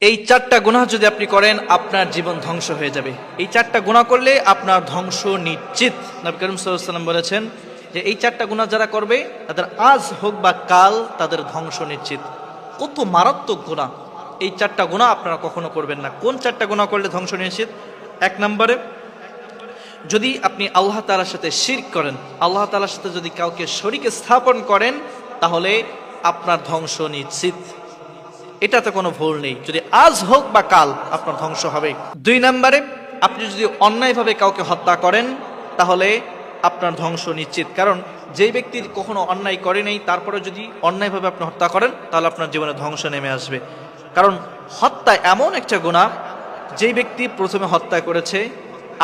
এই চারটা গুনাহ যদি আপনি করেন আপনার জীবন ধ্বংস হয়ে যাবে। এই চারটা গুনাহ করলে আপনার ধ্বংস নিশ্চিত। নবী করিম সাল্লাল্লাহু আলাইহি ওয়াসাল্লাম বলেছেন যে এই চারটা গুনাহ যারা করবে তাদের আজ হোক বা কাল তাদের ধ্বংস নিশ্চিত। কত মারাত্মক গুনাহ! এই চারটা গুনাহ আপনারা কখনো করবেন না। কোন চারটা গুনাহ করলে ধ্বংস নিশ্চিত? এক নম্বরে, যদি আপনি আল্লাহ তাআলার সাথে শিরক করেন, আল্লাহ তাআলার সাথে যদি কাউকে শরীক স্থাপন করেন, তাহলে আপনার ধ্বংস নিশ্চিত। এটাতে কোনো ভুল নেই। যদি আজ হোক বা কাল আপনার ধ্বংস হবে। দুই নম্বরে, আপনি যদি অন্যায়ভাবে কাউকে হত্যা করেন তাহলে আপনার ধ্বংস নিশ্চিত। কারণ যেই ব্যক্তির কখনো অন্যায় করে নেই তারপরে যদি অন্যায়ভাবে আপনি হত্যা করেন তাহলে আপনার জীবনে ধ্বংস নেমে আসবে। কারণ হত্যা এমন একটা গুনাহ, যেই ব্যক্তি প্রথমে হত্যা করেছে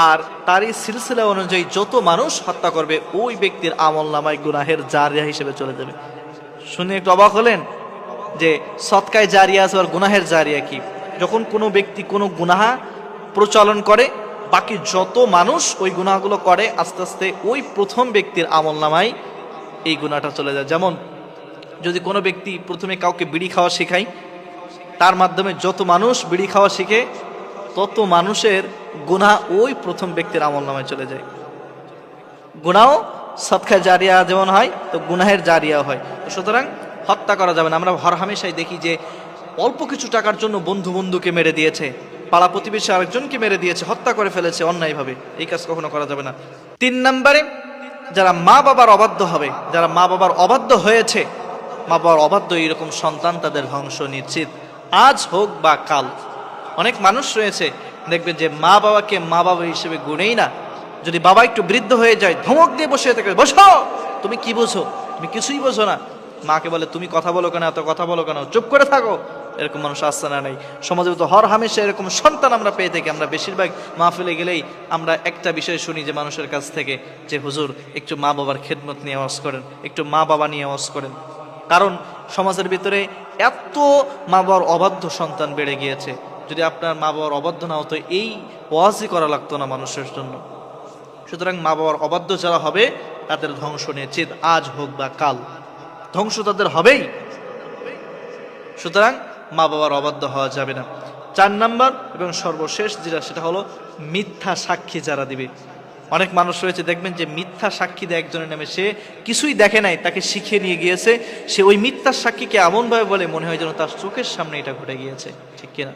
আর তারই সিলসিলা অনুযায়ী যত মানুষ হত্যা করবে ওই ব্যক্তির আমলনামায় গুনাহের জারিয়া হিসেবে চলে যাবে। শুনে একটু অবাক হলেন যে সদকায় জারিয়া আছে আর গুনাহের জারিয়া কি? যখন কোনো ব্যক্তি কোনো গুনাহ প্রচলন করে, বাকি যত মানুষ ওই গুনাহগুলো করে আস্তে আস্তে ওই প্রথম ব্যক্তির আমলনামায় এই গুনাহটা চলে যায়। যেমন যদি কোনো ব্যক্তি প্রথমে কাউকে বিড়ি খাওয়া শেখায়, তার মাধ্যমে যত মানুষ বিড়ি খাওয়া শিখে তত মানুষের গুনাহ ওই প্রথম ব্যক্তির আমলনামায় চলে যায়। গুনাহ সদকায় জারিয়া যেমন হয় তো গুনাহের জারিয়া হয়। সুতরাং হত্যা করা যাবে না। আমরা হরহামেশাই দেখি যে অল্প কিছু টাকার জন্য বন্ধু বন্ধুকে মেরে দিয়েছে, পাড়া প্রতিবেশী আরেকজনকে মেরে দিয়েছে, হত্যা করে ফেলেছে অন্যায়ভাবে। এই কাজ কখনো করা যাবে না। তিন নম্বরে, যারা মা বাবার অবাধ্য হবে, যারা মা বাবার অবাধ্য হয়েছে, মা বাবার অবাধ্য এইরকম সন্তান তাদের ধ্বংস নিশ্চিত, আজ হোক বা কাল। অনেক মানুষ রয়েছে দেখবেন যে মা বাবাকে মা বাবা হিসেবে গুনেই না। যদি বাবা একটু বৃদ্ধ হয়ে যায় ধমক দিয়ে বসে থাকে, বসো, তুমি কি বোঝো? তুমি কিছুই বোঝো না। মাকে বলে তুমি কথা বলো কেন, এত কথা বলো কেন, চুপ করে থাকো। এরকম মানুষ আসছে না নেই সমাজে? তো হর হামেশা এরকম সন্তান আমরা পেয়ে থাকি। আমরা বেশিরভাগ মাহফিলে গেলেই আমরা একটা বিষয় শুনি যে মানুষের কাছ থেকে যে হুজুর একটু মা বাবার খেদমত নিয়ে ওয়াজ করেন, একটু মা বাবা নিয়ে ওয়াজ করেন। কারণ সমাজের ভিতরে এত মা বাবার অবাধ্য সন্তান বেড়ে গিয়েছে। যদি আপনার মা বাবার অবাধ্য না হতো এই ওয়াজই করা লাগতো না মানুষের জন্য। সুতরাং মা বাবার অবাধ্য যারা হবে তাদের ধ্বংস নিশ্চিত, আজ হোক বা কাল ধ্বংস তাদের হবেই। সুতরাং মা বাবার অবাধ্য হওয়া যাবে না। চার নাম্বার এবং সর্বশেষ যেটা, সেটা হলো মিথ্যা সাক্ষী যারা দিবে। অনেক মানুষ রয়েছে দেখবেন যে মিথ্যা সাক্ষী দেয় একজনের নামে, সে কিছুই দেখে নাই, তাকে শিখিয়ে নিয়ে গিয়েছে, সে ওই মিথ্যা সাক্ষীকে এমনভাবে বলে মনে হয় যেন তার চোখের সামনে এটা ঘটে গিয়েছে, ঠিক কিনা?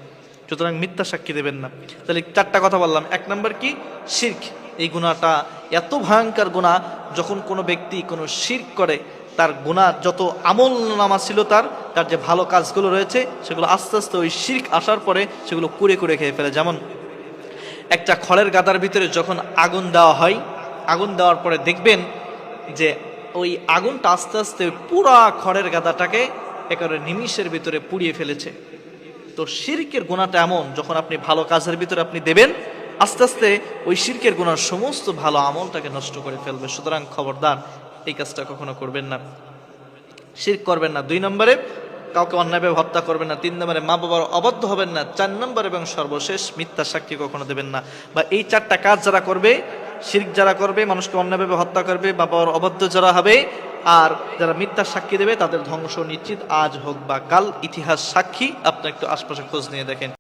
সুতরাং মিথ্যা সাক্ষী দেবেন না। তাহলে চারটা কথা বললাম। এক নাম্বার কি? শিরক। এই গুনাহটা এত ভয়ঙ্কর গুনাহ, যখন কোনো ব্যক্তি কোনো শিরক করে তার গুনাহ যত আমল নামা ছিল তার যে ভালো কাজগুলো রয়েছে সেগুলো আস্তে আস্তে ওই শিরক আসার পরে সেগুলো কুড়ে কুড়ে খেয়ে ফেলে। যেমন একটা খড়ের গাদার ভিতরে যখন আগুন দেওয়া হয়, আগুন দেওয়ার পরে দেখবেন যে ওই আগুনটা আস্তে আস্তে পুরা খড়ের গাদাটাকে একেবারে নিমিষের ভিতরে পুড়িয়ে ফেলেছে। তো শিরকের গুনাহটা এমন, যখন আপনি ভালো কাজের ভিতরে আপনি দেবেন আস্তে আস্তে ওই শিরকের গুনার সমস্ত ভালো আমলটাকে নষ্ট করে ফেলবে। সুতরাং খবরদার এই কাজটা কখনো করবেন না, শিরক করবেন না। দুই নম্বরে, কাউকে অন্যায়ভাবে হত্যা করবেন না। তিন নম্বরে, মা বাবার অবাধ্য হবেন না। চার নম্বর এবং সর্বশেষ, মিথ্যা সাক্ষী কখনো দেবেন না। বা এই চারটা কাজ যারা করবে, শিরক যারা করবে, মানুষকে অন্যায়ভাবে হত্যা করবে, বাবার অবাধ্য যারা হবে, আর যারা মিথ্যা সাক্ষী দেবে, তাদের ধ্বংস নিশ্চিত, আজ হোক বা কাল। ইতিহাস সাক্ষী, আপনি একটু আশপাশে খোঁজ নিয়ে দেখেন।